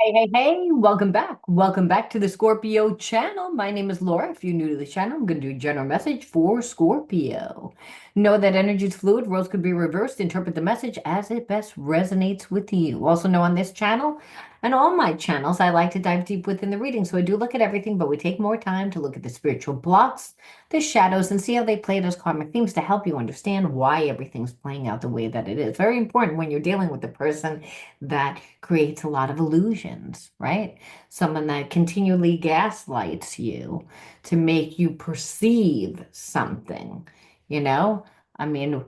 Hey, welcome back. Welcome back to the Scorpio channel. My name is Laura. If you're new to the channel, I'm going to do a general message for Scorpio. Know that energy is fluid, roles could be reversed. Interpret the message as it best resonates with you. Also know on this channel and all my channels, I like to dive deep within the reading. So I do look at everything, but we take more time to look at the spiritual blocks, the shadows, and see how they play those karmic themes to help you understand why everything's playing out the way that it is. Very important when you're dealing with a person that creates a lot of illusions, right? Someone that continually gaslights you to make you perceive something, you know? I mean,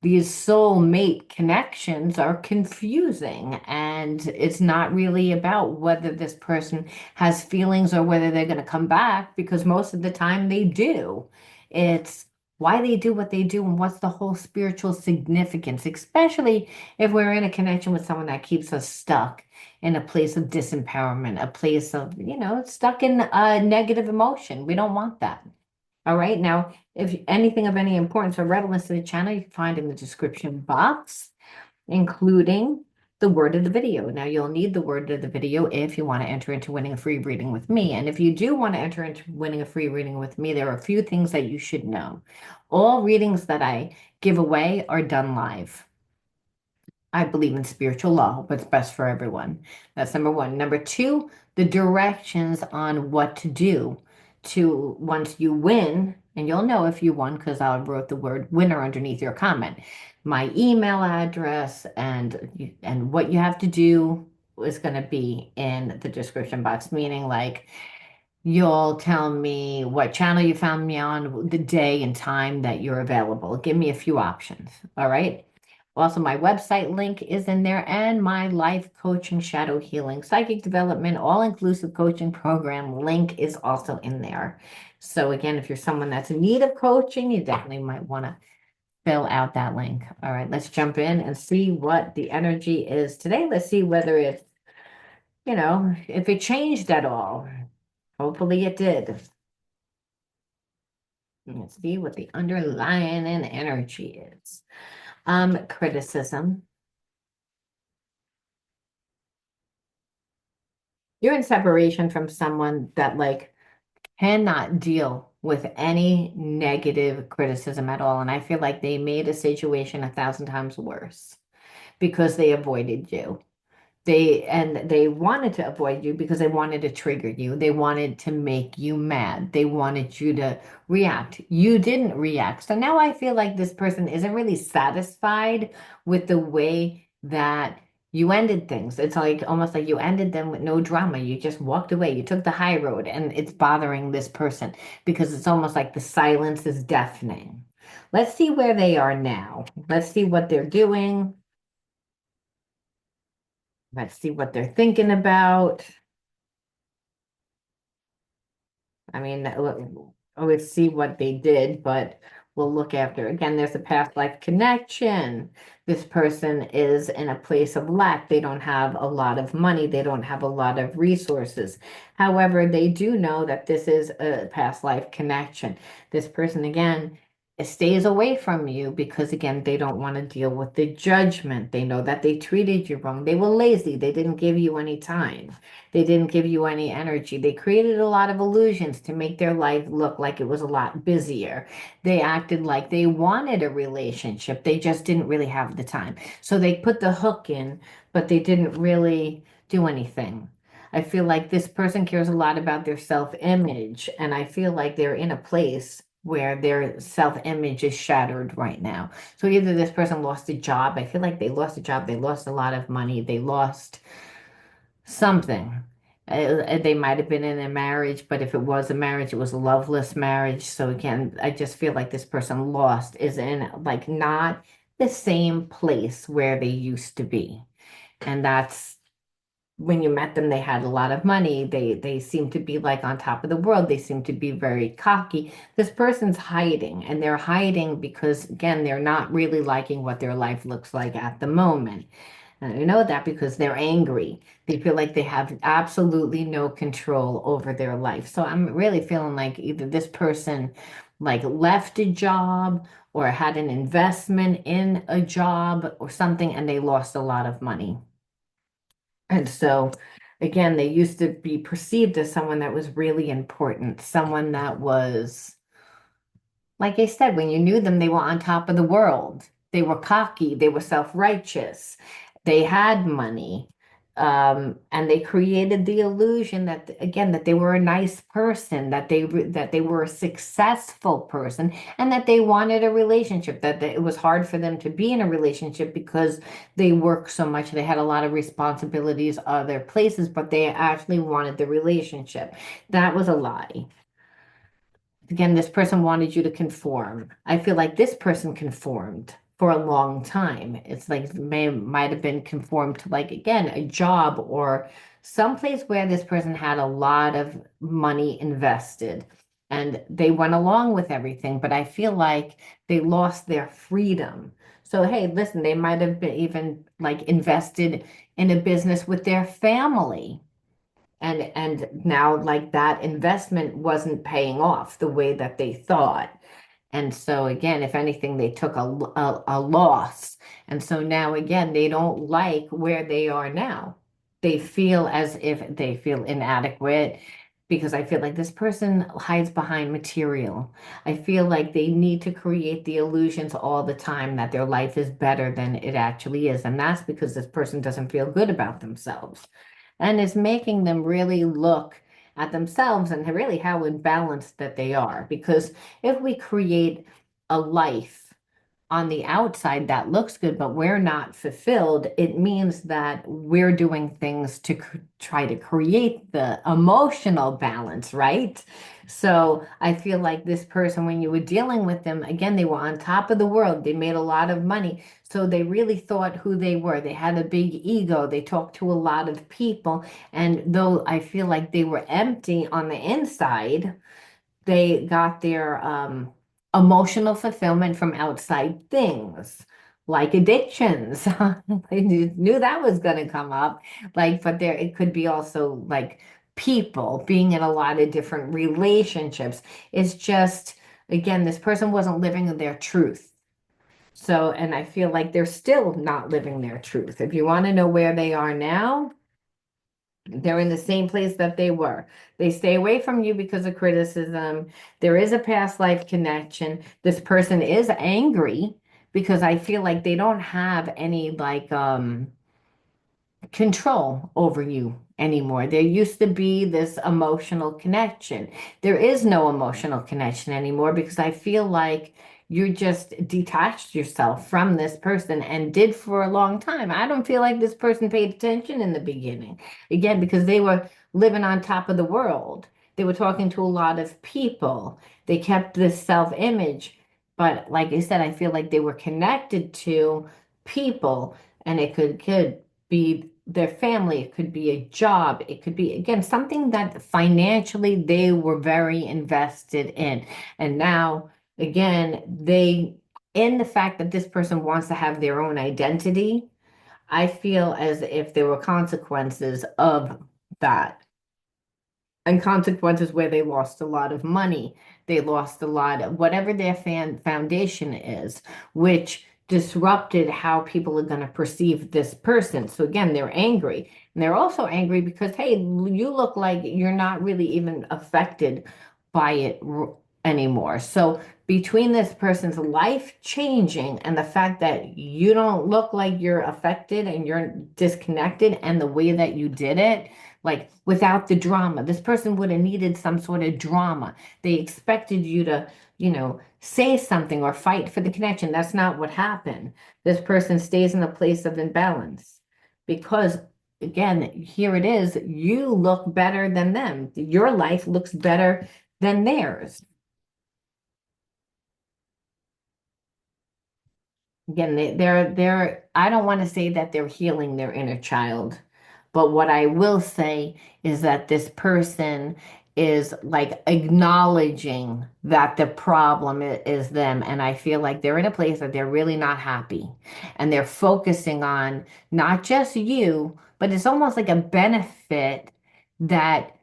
these soulmate connections are confusing, and it's not really about whether this person has feelings or whether they're going to come back, because most of the time they do. It's why they do what they do and what's the whole spiritual significance, especially if we're in a connection with someone that keeps us stuck in a place of disempowerment, a place of, stuck in a negative emotion. We don't want that. All right. Now, if anything of any importance or relevance to the channel, you can find in the description box, including the word of the video. Now, you'll need the word of the video if you want to enter into winning a free reading with me. And if you do want to enter into winning a free reading with me, there are a few things that you should know. All readings that I give away are done live. I believe in spiritual law, what's best for everyone. That's number one. Number two, the directions on what to do to once you win, and you'll know if you won because I wrote the word winner underneath your comment. My email address and what you have to do is going to be in the description box, meaning like you'll tell me what channel you found me on, the day and time that you're available. Give me a few options. All right. Also, my website link is in there and my life coaching, shadow healing, psychic development, all-inclusive coaching program link is also in there. So again, if you're someone that's in need of coaching, you definitely might want to fill out that link. All right, let's jump in and see what the energy is today. Let's see whether it, if it changed at all. Hopefully it did. Let's see what the underlying energy is. Criticism. You're in separation from someone that like cannot deal with any negative criticism at all. And I feel like they made a situation 1,000 times worse because they avoided you. They wanted to avoid you because they wanted to trigger you. They wanted to make you mad. They wanted you to react. You didn't react. So now I feel like this person isn't really satisfied with the way that you ended things. It's like almost like you ended them with no drama. You just walked away. You took the high road, and it's bothering this person because it's almost like the silence is deafening. Let's see where they are now. Let's see what they're doing. Let's see what they're thinking about. I mean, let's see what they did, but we'll look after. Again, there's a past life connection. This person is in a place of lack. They don't have a lot of money. They don't have a lot of resources. However, they do know that this is a past life connection. This person, again, stays away from you because, again, they don't want to deal with the judgment. They know that they treated you wrong. They were lazy. They didn't give you any time. They didn't give you any energy. They created a lot of illusions to make their life look like it was a lot busier. They acted like they wanted a relationship. They just didn't really have the time. So they put the hook in, but they didn't really do anything. I feel like this person cares a lot about their self-image, and I feel like they're in a place where their self-image is shattered right now. So either this person lost a job. I feel like they lost a job. They lost a lot of money. They lost something. They might have been in a marriage, but if it was a marriage, it was a loveless marriage. So again, I just feel like this person lost is in like not the same place where they used to be. And that's when you met them, they had a lot of money. They seem to be like on top of the world. They seem to be very cocky. This person's hiding, and they're hiding because again, they're not really liking what their life looks like at the moment. And I know that because they're angry. They feel like they have absolutely no control over their life. So I'm really feeling like either this person like left a job or had an investment in a job or something and they lost a lot of money. And so again, they used to be perceived as someone that was really important, someone that was, like I said, when you knew them, they were on top of the world. They were cocky, they were self-righteous, they had money. And they created the illusion that, again, that they were a nice person, that they were a successful person, and that they wanted a relationship, that it was hard for them to be in a relationship because they worked so much. They had a lot of responsibilities, other places, but they actually wanted the relationship. That was a lie. Again, this person wanted you to conform. I feel like this person conformed for a long time. It's like might have been conformed to, like, again, a job or someplace where this person had a lot of money invested and they went along with everything, but I feel like they lost their freedom. So hey, listen, they might have been even like invested in a business with their family, and now, like, that investment wasn't paying off the way that they thought. And so again, if anything, they took a loss. And so now again, they don't like where they are now. They feel as if they feel inadequate because I feel like this person hides behind material. I feel like they need to create the illusions all the time that their life is better than it actually is. And that's because this person doesn't feel good about themselves, and is making them really look at themselves and really how imbalanced that they are. Because if we create a life on the outside that looks good, but we're not fulfilled, it means that we're doing things to try to create the emotional balance, right? So I feel like this person, when you were dealing with them, again, they were on top of the world. They made a lot of money. So they really thought who they were. They had a big ego. They talked to a lot of people. And though I feel like they were empty on the inside, they got their emotional fulfillment from outside things like addictions. They knew that was going to come up. Like, but there, it could be also like people being in a lot of different relationships. It's just, again, this person wasn't living their truth. So, and I feel like they're still not living their truth. If you want to know where they are now, they're in the same place that they were. They stay away from you because of criticism. There is a past life connection. This person is angry because I feel like they don't have any, like, control over you anymore. There used to be this emotional connection. There is no emotional connection anymore because I feel like you just detached yourself from this person and did for a long time. I don't feel like this person paid attention in the beginning. Again, because they were living on top of the world. They were talking to a lot of people. They kept this self-image. But like I said, I feel like they were connected to people, and it could be their family, it could be a job, it could be, again, something that financially they were very invested in. And now, again, in the fact that this person wants to have their own identity, I feel as if there were consequences of that, and consequences where they lost a lot of money. They lost a lot of whatever their foundation is, which disrupted how people are going to perceive this person. So again, they're angry. And they're also angry because, hey, you look like you're not really even affected by it anymore. So between this person's life changing and the fact that you don't look like you're affected and you're disconnected, and the way that you did it, like without the drama. This person would have needed some sort of drama. They expected you to, say something or fight for the connection. That's not what happened. This person stays in a place of imbalance because, again, here it is, you look better than them. Your life looks better than theirs. Again, I don't want to say that they're healing their inner child, but what I will say is that this person is like acknowledging that the problem is them. And I feel like they're in a place that they're really not happy. And they're focusing on not just you, but it's almost like a benefit that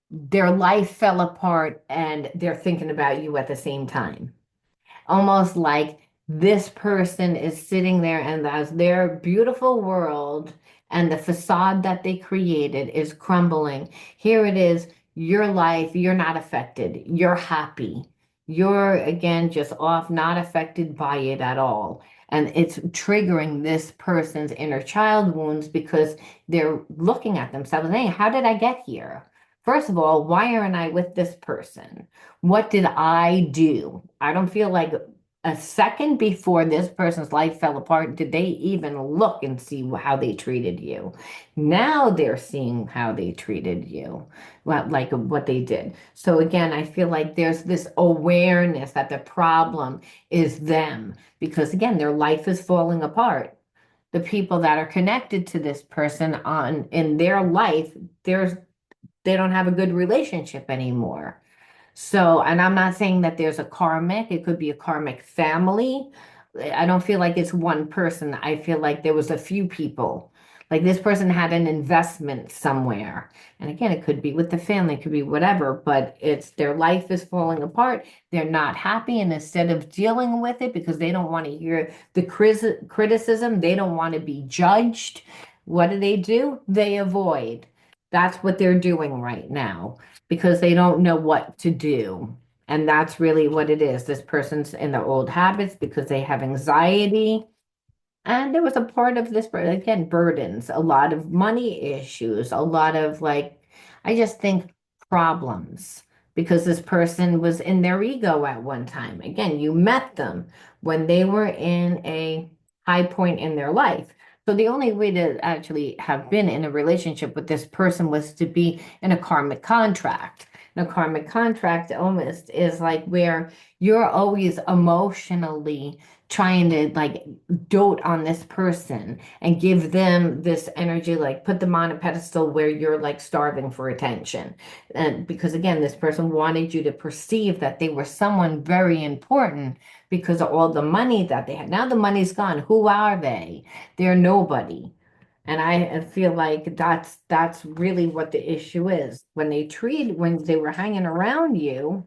their life fell apart and they're thinking about you at the same time, almost like this person is sitting there and as their beautiful world and the facade that they created is crumbling. Here it is, your life, you're not affected. You're happy. You're, again, just off, not affected by it at all. And it's triggering this person's inner child wounds because they're looking at themselves, hey, how did I get here? First of all, why aren't I with this person? What did I do? I don't feel like a second before this person's life fell apart did they even look and see how they treated you. Now they're seeing how they treated you, well, like what they did. So again, I feel like there's this awareness that the problem is them because again, their life is falling apart. The people that are connected to this person on in their life, there's they don't have a good relationship anymore. So, and I'm not saying that there's a karmic, it could be a karmic family. I don't feel like it's one person. I feel like there was a few people. Like this person had an investment somewhere. And again, it could be with the family, it could be whatever, but it's their life is falling apart. They're not happy. And instead of dealing with it because they don't want to hear the criticism, they don't want to be judged. What do? They avoid. That's what they're doing right now because they don't know what to do. And that's really what it is. This person's in their old habits because they have anxiety. And there was a part of this, again, burdens, a lot of money issues, a lot of like, I just think problems because this person was in their ego at one time. Again, you met them when they were in a high point in their life. So the only way to actually have been in a relationship with this person was to be in a karmic contract. And a karmic contract almost is like where you're always emotionally trying to like dote on this person and give them this energy, like put them on a pedestal where you're like starving for attention. And because again, this person wanted you to perceive that they were someone very important because of all the money that they had. Now the money's gone. Who are they? They're nobody. And I feel like that's really what the issue is. When they were hanging around you,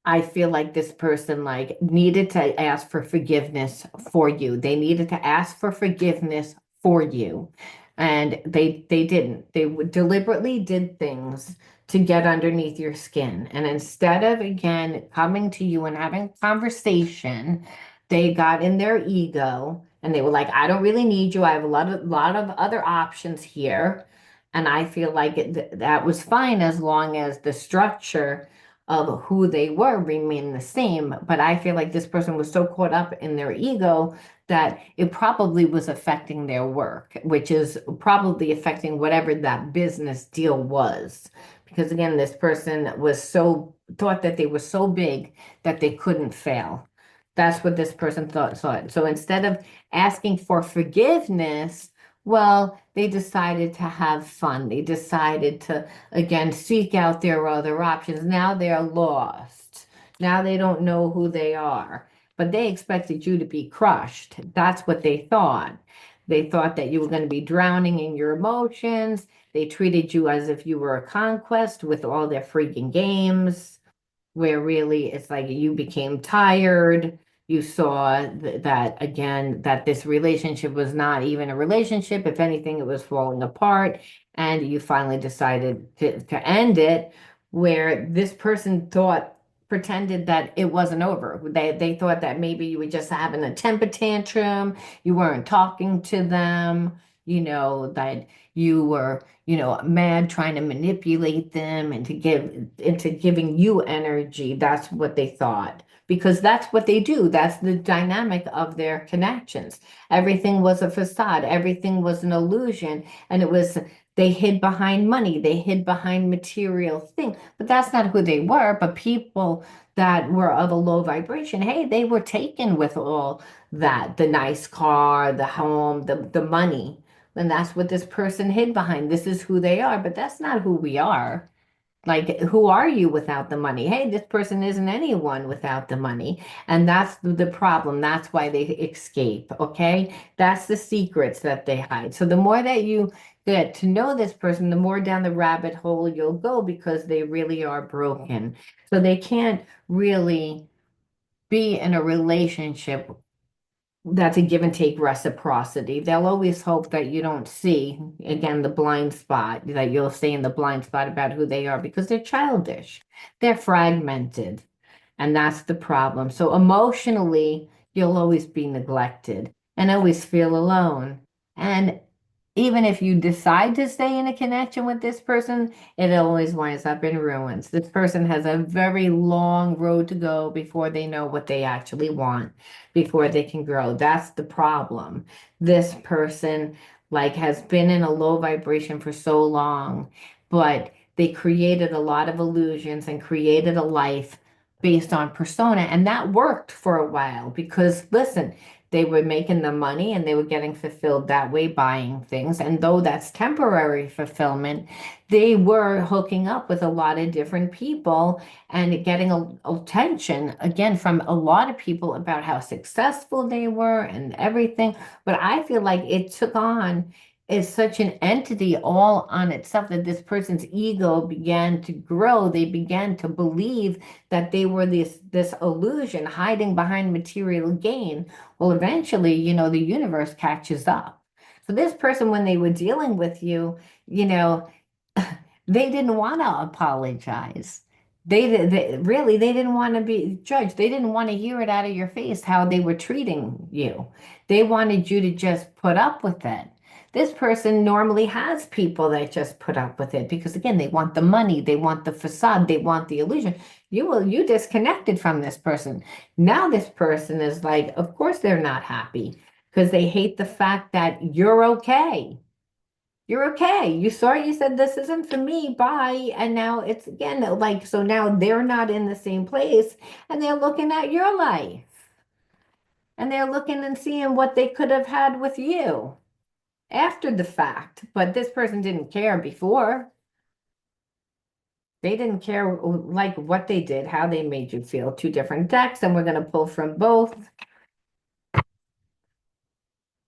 I feel like this person like needed to ask for forgiveness for you. They needed to ask for forgiveness for you. And they didn't. Deliberately did things to get underneath your skin. And instead of again coming to you and having a conversation, they got in their ego and they were like, I don't really need you. I have a lot of other options here. And I feel like that was fine as long as the structure of who they were remain the same. But I feel like this person was so caught up in their ego that it probably was affecting their work, which is probably affecting whatever that business deal was. Because again, this person was so thought that they were so big that they couldn't fail. That's what this person thought. So instead of asking for forgiveness, well, they decided to have fun. They decided to again, seek out their other options. Now they're lost. Now they don't know who they are. But they expected you to be crushed. That's what they thought. They thought that you were going to be drowning in your emotions. They treated you as if you were a conquest with all their freaking games where really it's like you became tired. You saw that again, that this relationship was not even a relationship. If anything, it was falling apart. And you finally decided to end it, where this person pretended that it wasn't over. They thought that maybe you were just having a temper tantrum, you weren't talking to them, that you were mad trying to manipulate them into giving you energy. That's what they thought. Because that's what they do. That's the dynamic of their connections. Everything was a facade. Everything was an illusion. And they hid behind money. They hid behind material things. But that's not who they were. But people that were of a low vibration, hey, they were taken with all that, the nice car, the home, the money. And that's what this person hid behind. This is who they are, but that's not who we are. Like, who are you without the money? Hey, this person isn't anyone without the money. And that's the problem. That's why they escape. Okay. That's the secrets that they hide. So the more that you get to know this person, the more down the rabbit hole you'll go because they really are broken. So they can't really be in a relationship that's a give and take reciprocity. They'll always hope that you don't see, again, the blind spot, that you'll stay in the blind spot about who they are because they're childish. They're fragmented. And that's the problem. So emotionally, you'll always be neglected and always feel alone. And even if you decide to stay in a connection with this person, it always winds up in ruins. This person has a very long road to go before they know what they actually want, before they can grow. That's the problem. This person like has been in a low vibration for so long, but they created a lot of illusions and created a life based on persona, and that worked for a while because listen, they were making the money and they were getting fulfilled that way, buying things. And though that's temporary fulfillment, they were hooking up with a lot of different people and getting attention again from a lot of people about how successful they were and everything. But I feel like it took on is such an entity all on itself that this person's ego began to grow. They began to believe that they were this illusion hiding behind material gain. Well, eventually, the universe catches up. So this person, when they were dealing with you, you know, they didn't want to apologize. They really they didn't want to be judged. They didn't want to hear it out of your face how they were treating you. They wanted you to just put up with it. This person normally has people that just put up with it because again, they want the money, they want the facade, they want the illusion. You disconnected from this person. Now this person is like, of course they're not happy because they hate the fact that you're okay. You're okay. You saw it, you said this isn't for me, bye. And now it's again like, so now they're not in the same place and they're looking at your life and they're looking and seeing what they could have had with you after the fact. But this person didn't care before. They didn't care like what they did, how they made you feel. Two different decks, and we're going to pull from both.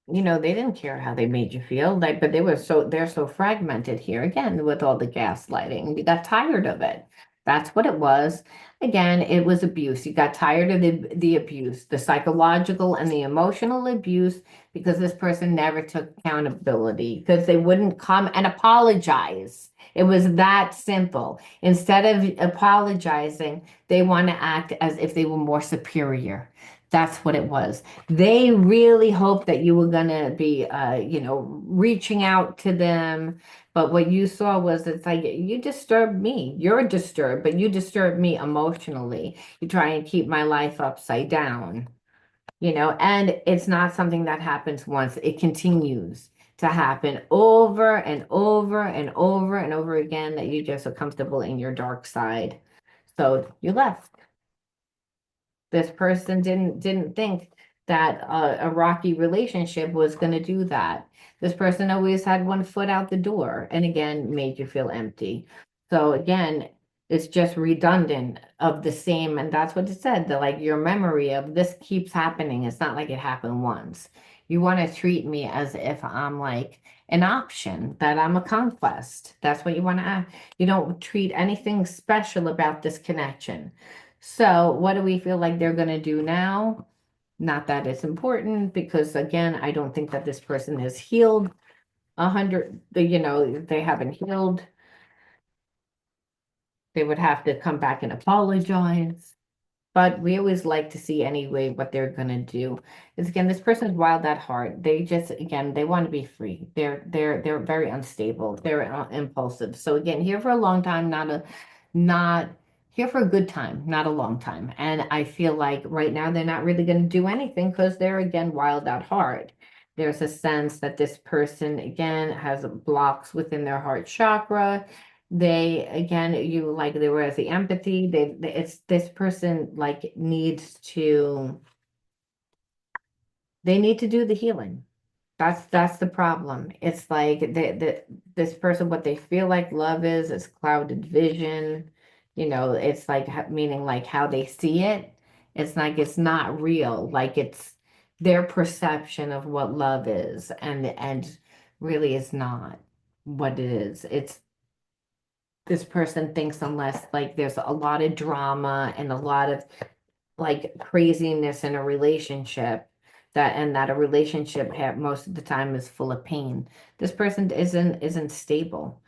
They didn't care how they made you feel, like, but they're so fragmented here again with all the gaslighting. You got tired of it. That's what it was. Again, it was abuse. You got tired of the abuse, the psychological and the emotional abuse, because this person never took accountability, because they wouldn't come and apologize. It was that simple. Instead of apologizing, they want to act as if they were more superior. That's what it was. They really hoped that you were going to be, reaching out to them. But what you saw was it's like, you disturbed me. You're disturbed, but you disturbed me emotionally. You try and keep my life upside down, and it's not something that happens once. It continues to happen over and over and over and over again that you just are comfortable in your dark side. So you left. This person didn't think that a rocky relationship was going to do that. This person always had one foot out the door and again made you feel empty. So again, it's just redundant of the same, and that's what it said, that like your memory of this keeps happening. It's not like it happened once. You want to treat me as if I'm like an option, that I'm a conquest. That's what you want to act. You don't treat anything special about this connection. So, what do we feel like they're going to do now? Not that it's important because, again, I don't think that this person has healed 100, they haven't healed. They would have to come back and apologize. But we always like to see anyway what they're gonna do. Is again, this person's wild at heart. They just again they want to be free. They're very unstable. They're impulsive. So again, here for a long time, not here for a good time, not a long time. And I feel like right now they're not really gonna do anything because they're again wild at heart. There's a sense that this person again has blocks within their heart chakra. They again, you like they were as the empathy. It's this person like they need to do the healing. That's the problem. It's like this person, what they feel like love is clouded vision. It's like meaning like how they see it. It's like it's not real. Like it's their perception of what love is, and really is not what it is. It's this person thinks unless like there's a lot of drama and a lot of like craziness in a relationship, that a relationship most of the time is full of pain. This person isn't stable.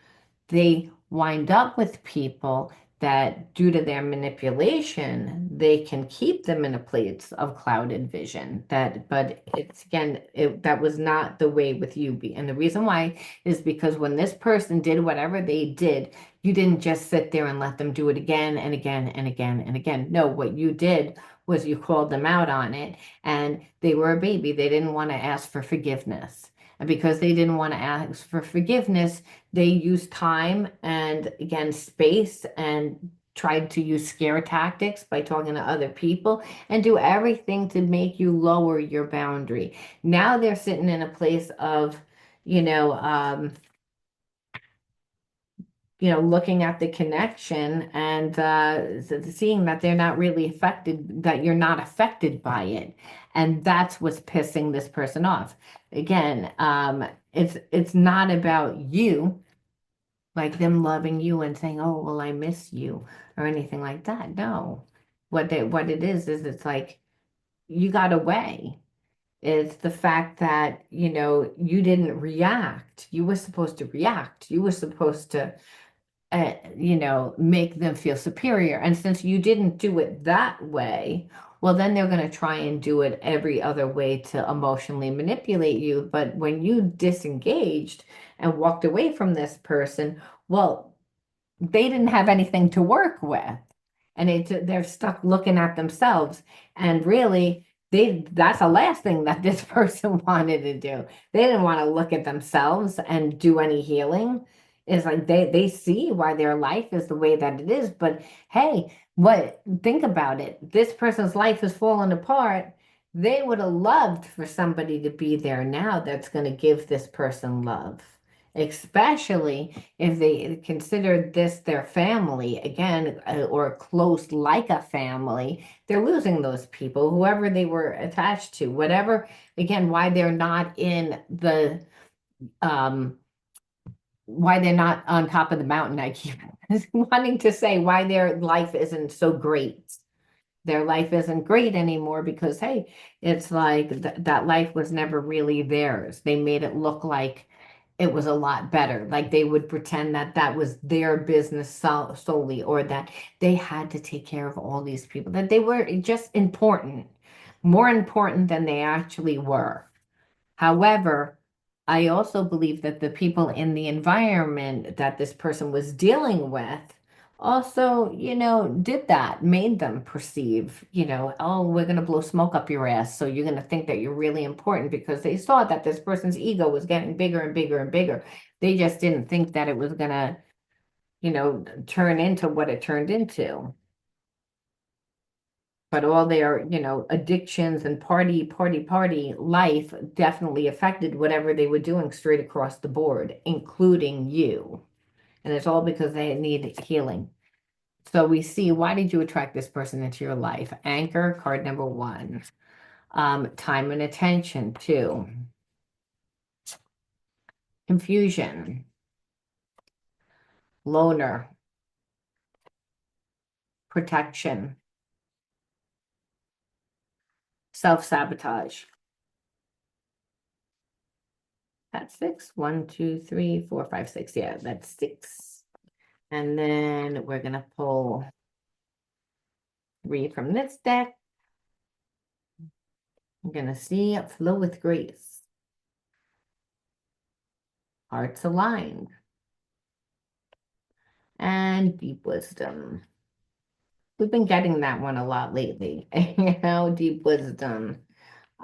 They wind up with people that, due to their manipulation, they can keep them in a place of clouded vision. But it's again, that was not the way with you. And the reason why is because when this person did whatever they did, you didn't just sit there and let them do it again and again and again and again. No, what you did was you called them out on it, and they were a baby. They didn't want to ask for forgiveness. And because they didn't want to ask for forgiveness, they used time and again space and tried to use scare tactics by talking to other people and do everything to make you lower your boundary. Now they're sitting in a place of, you know, looking at the connection and seeing that they're not really affected, that you're not affected by it. And that's what's pissing this person off. Again, it's not about you, like them loving you and saying, "Oh, well, I miss you," or anything like that. No. What it is it's like you got away. It's the fact that, you didn't react. You were supposed to react. You were supposed to make them feel superior. And since you didn't do it that way, well, then they're going to try and do it every other way to emotionally manipulate you. But when you disengaged and walked away from this person, well, they didn't have anything to work with, and they're stuck looking at themselves, and really that's the last thing that this person wanted to do. They didn't want to look at themselves and do any healing. It's like they see why their life is the way that it is, but hey, think about it, this person's life has fallen apart. They would have loved for somebody to be there now that's going to give this person love, especially if they consider this their family again, or close like a family. They're losing those people, whoever they were attached to, whatever. Again, why they're not on top of the mountain. I keep wanting to say why their life isn't so great. Their life isn't great anymore because, hey, it's like that life was never really theirs. They made it look like it was a lot better. Like they would pretend that that was their business solely, or that they had to take care of all these people, that they were just important, more important than they actually were. However, I also believe that the people in the environment that this person was dealing with also, did that, made them perceive, oh, we're going to blow smoke up your ass. So you're going to think that you're really important, because they saw that this person's ego was getting bigger and bigger and bigger. They just didn't think that it was going to, turn into what it turned into. But all their, addictions and party life definitely affected whatever they were doing straight across the board, including you. And it's all because they needed healing. So we see, why did you attract this person into your life? Anchor, card number one. Time and attention, two. Confusion. Loner. Protection. Self-sabotage. That's six. One, two, three, four, five, six. Yeah, that's six. And then we're going to pull three from this deck. I'm going to see flow with grace. Hearts aligned. And deep wisdom. We've been getting that one a lot lately. Deep wisdom.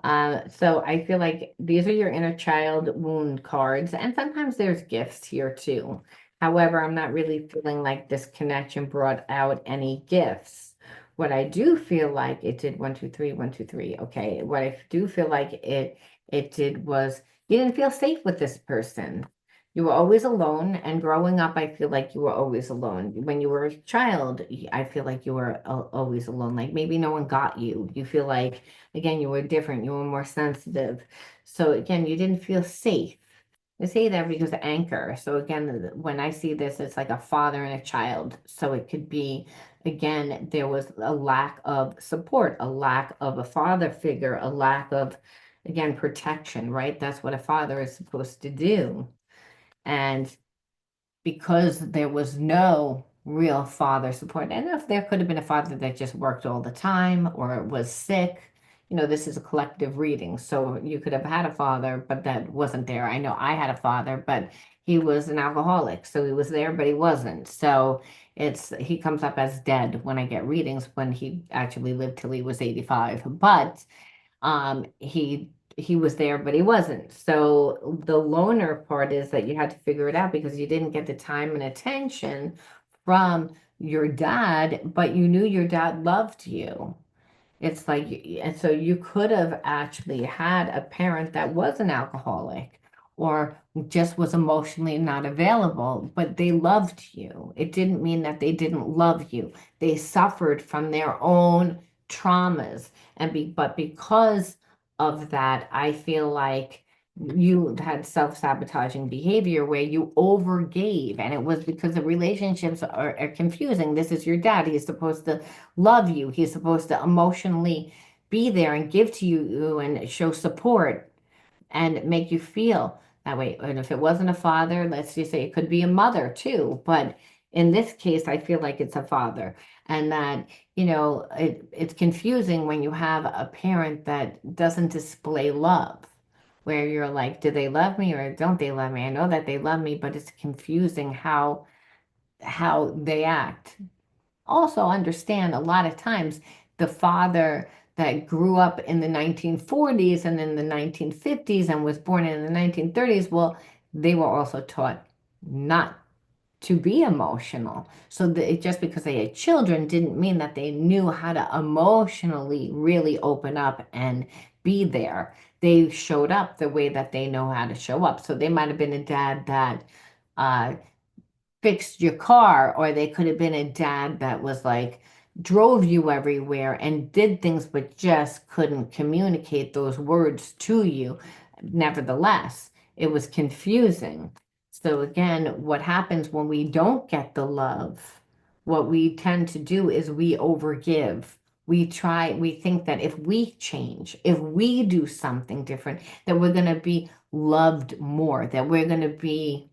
So I feel like these are your inner child wound cards, and sometimes there's gifts here too. However, I'm not really feeling like this connection brought out any gifts. What I do feel like it did, one, two, three, one, two, three. Okay. What I do feel like it did was, you didn't feel safe with this person. You were always alone, and growing up, I feel like you were always alone. When you were a child, I feel like you were always alone. Like maybe no one got you. You feel like, again, you were different. You were more sensitive. So again, you didn't feel safe. I say that because of anchor. So again, when I see this, it's like a father and a child. So it could be, again, there was a lack of support, a lack of a father figure, a lack of, again, protection, right? That's what a father is supposed to do. And because there was no real father support. And if there could have been a father that just worked all the time or was sick, this is a collective reading. So you could have had a father, but that wasn't there. I know I had a father, but he was an alcoholic. So he was there, but he wasn't. So he comes up as dead when I get readings when he actually lived till he was 85. But he was there, but he wasn't. So the loner part is that you had to figure it out because you didn't get the time and attention from your dad, but you knew your dad loved you. It's like, and so you could have actually had a parent that was an alcoholic or just was emotionally not available, but they loved you. It didn't mean that they didn't love you. They suffered from their own traumas. But because of that, I feel like you had self-sabotaging behavior where you overgave, and it was because the relationships are confusing. This is your dad. He's supposed to love you. He's supposed to emotionally be there and give to you and show support and make you feel that way. And if it wasn't a father, let's just say it could be a mother too. But in this case, I feel like it's a father. And that, it's confusing when you have a parent that doesn't display love, where you're like, do they love me or don't they love me? I know that they love me, but it's confusing how they act. Also understand a lot of times the father that grew up in the 1940s and in the 1950s and was born in the 1930s, well, they were also taught not to be emotional. So just because they had children didn't mean that they knew how to emotionally really open up and be there. They showed up the way that they know how to show up. So they might have been a dad that uh, fixed your car, or they could have been a dad that was like drove you everywhere and did things but just couldn't communicate those words to you. Nevertheless, it was confusing. So again, what happens when we don't get the love? What we tend to do is we overgive. We think that if we change, if we do something different, that we're going to be loved more, that we're going to be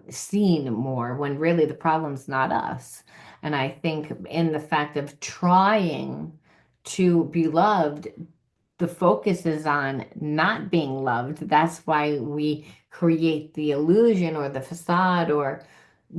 seen more, when really the problem's not us. And I think in the fact of trying to be loved, the focus is on not being loved. That's why we create the illusion or the facade or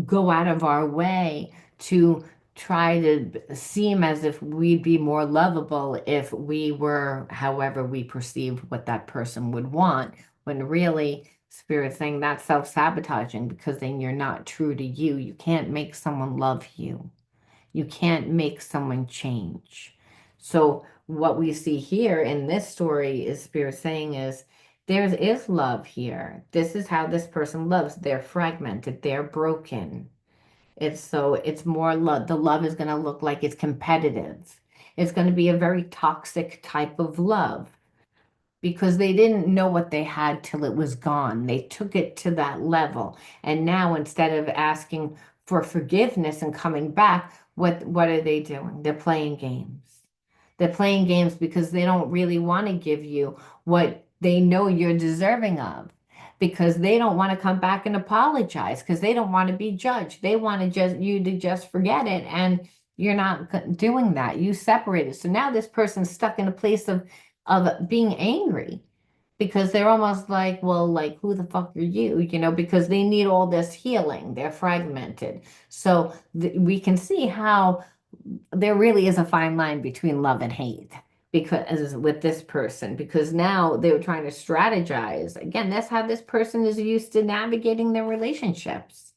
go out of our way to try to seem as if we'd be more lovable if we were however we perceive what that person would want, when really Spirit's saying that's self-sabotaging, because then you're not true to you. You can't make someone love you. You can't make someone change. So what we see here in this story is Spirit saying is there is love here. This is how this person loves. They're fragmented. They're broken. It's more love. The love is going to look like it's competitive. It's going to be a very toxic type of love because they didn't know what they had till it was gone. They took it to that level. And now instead of asking for forgiveness and coming back, what are they doing? They're playing games. They're playing games because they don't really want to give you what they know you're deserving of, because they don't want to come back and apologize, because they don't want to be judged. They want to just you to just forget it, and you're not doing that. You separated. So now this person's stuck in a place of being angry, because they're almost like, well, like, who the fuck are you? Because they need all this healing. They're fragmented. So we can see how there really is a fine line between love and hate, because with this person, because now they're trying to strategize. Again, that's how this person is used to navigating their relationships,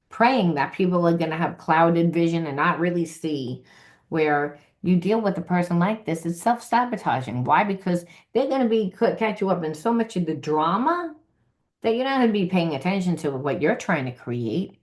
praying that people are going to have clouded vision and not really see. Where you deal with a person like this, it's self-sabotaging. Why? Because they're going to catch you up in so much of the drama that you're not going to be paying attention to what you're trying to create.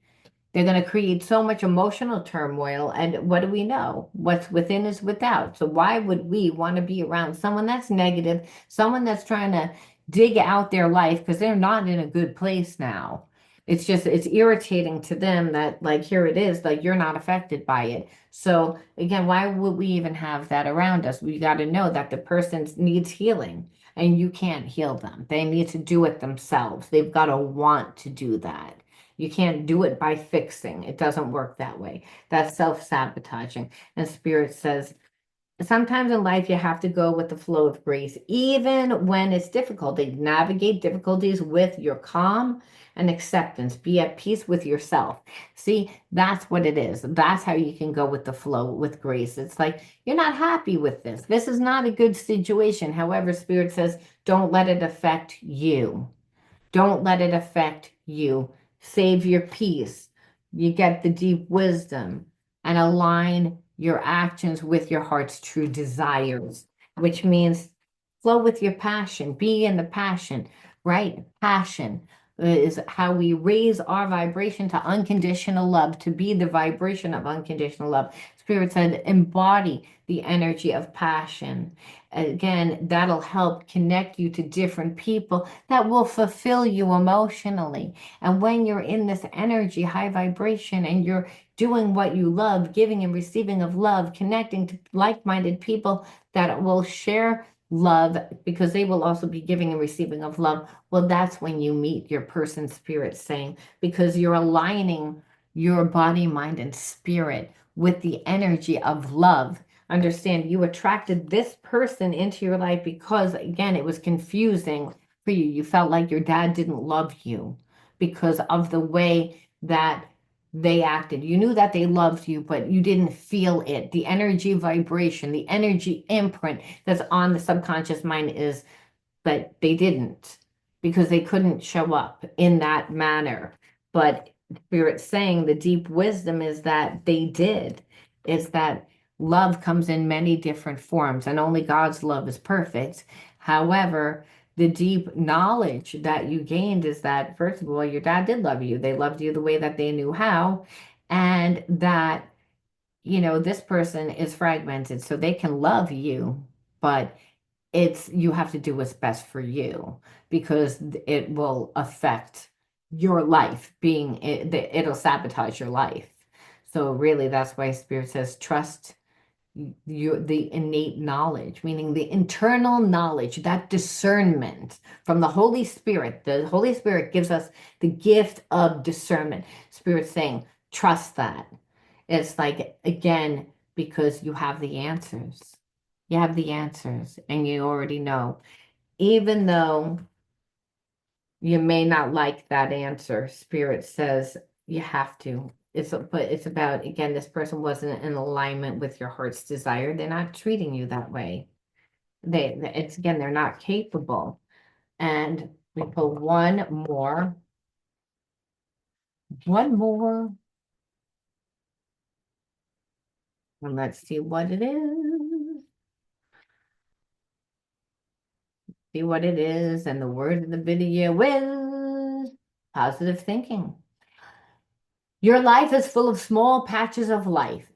They're going to create so much emotional turmoil. And what do we know? What's within is without. So why would we want to be around someone that's negative, someone that's trying to dig out their life because they're not in a good place now? It's irritating to them that, like, here it is, like, you're not affected by it. So again, why would we even have that around us? We got to know that the person needs healing and you can't heal them. They need to do it themselves. They've got to want to do that. You can't do it by fixing. It doesn't work that way. That's self-sabotaging. And Spirit says, sometimes in life you have to go with the flow of grace, even when it's difficult. They navigate difficulties with your calm and acceptance. Be at peace with yourself. See, that's what it is. That's how you can go with the flow with grace. It's like, you're not happy with this. This is not a good situation. However, Spirit says, don't let it affect you. Don't let it affect you. Save your peace. You get the deep wisdom and align your actions with your heart's true desires, which means flow with your passion. Be in the passion, right? Passion is how we raise our vibration to unconditional love, to be the vibration of unconditional love. Spirit said, embody the energy of passion. Again, that'll help connect you to different people that will fulfill you emotionally. And when you're in this energy, high vibration, and you're doing what you love, giving and receiving of love, connecting to like-minded people that will share love because they will also be giving and receiving of love, well, that's when you meet your person, Spirit saying, because you're aligning your body, mind, and spirit with the energy of love. Understand, you attracted this person into your life because, again, it was confusing for you. You felt like your dad didn't love you because of the way that they acted. You knew that they loved you, but you didn't feel it. The energy vibration, the energy imprint that's on the subconscious mind is that they didn't, because they couldn't show up in that manner. But Spirit's saying the deep wisdom is that they did, is that love comes in many different forms, and only God's love is perfect. However, the deep knowledge that you gained is that, first of all, your dad did love you. They loved you the way that they knew how, and that, this person is fragmented, so they can love you, but you have to do what's best for you, because it will affect your life, it'll sabotage your life. So really, that's why Spirit says trust the innate knowledge, meaning the internal knowledge, that discernment from the Holy Spirit. The Holy Spirit gives us the gift of discernment. Spirit saying, trust that. It's like, again, because you have the answers. You have the answers and you already know. Even though you may not like that answer, Spirit says you have to. But it's about, again, this person wasn't in alignment with your heart's desire. They're not treating you that way. It's again, they're not capable. And we pull one more, and let's see what it is. See what it is, and the word of the video is positive thinking. Your life is full of small patches of life.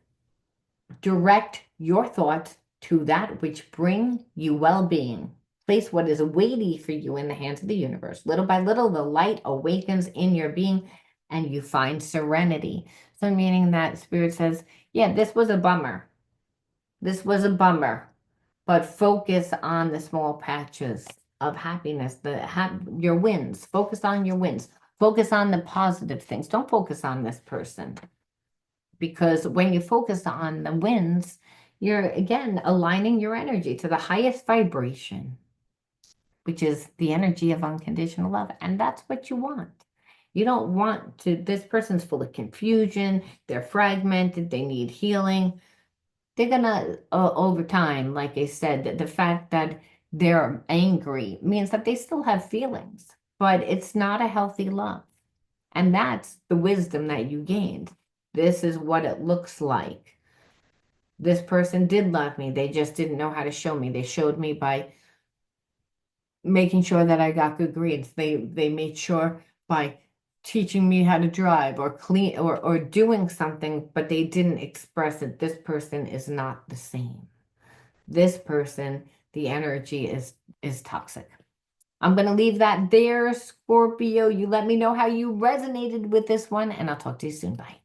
Direct your thoughts to that which bring you well-being. Place what is weighty for you in the hands of the universe. Little by little, the light awakens in your being and you find serenity. So meaning that Spirit says, yeah, this was a bummer. This was a bummer, but focus on the small patches of happiness, your wins. Focus on your wins. Focus on the positive things. Don't focus on this person. Because when you focus on the wins, you're again aligning your energy to the highest vibration, which is the energy of unconditional love. And that's what you want. You don't want to, this person's full of confusion, they're fragmented, they need healing. They're gonna, over time, like I said, that the fact that they're angry means that they still have feelings, but it's not a healthy love. And that's the wisdom that you gained. This is what it looks like. This person did love me. They just didn't know how to show me. They showed me by making sure that I got good grades. They made sure by teaching me how to drive or clean or doing something, but they didn't express it. This person is not the same. This person, the energy is toxic. I'm going to leave that there, Scorpio. You let me know how you resonated with this one, and I'll talk to you soon. Bye.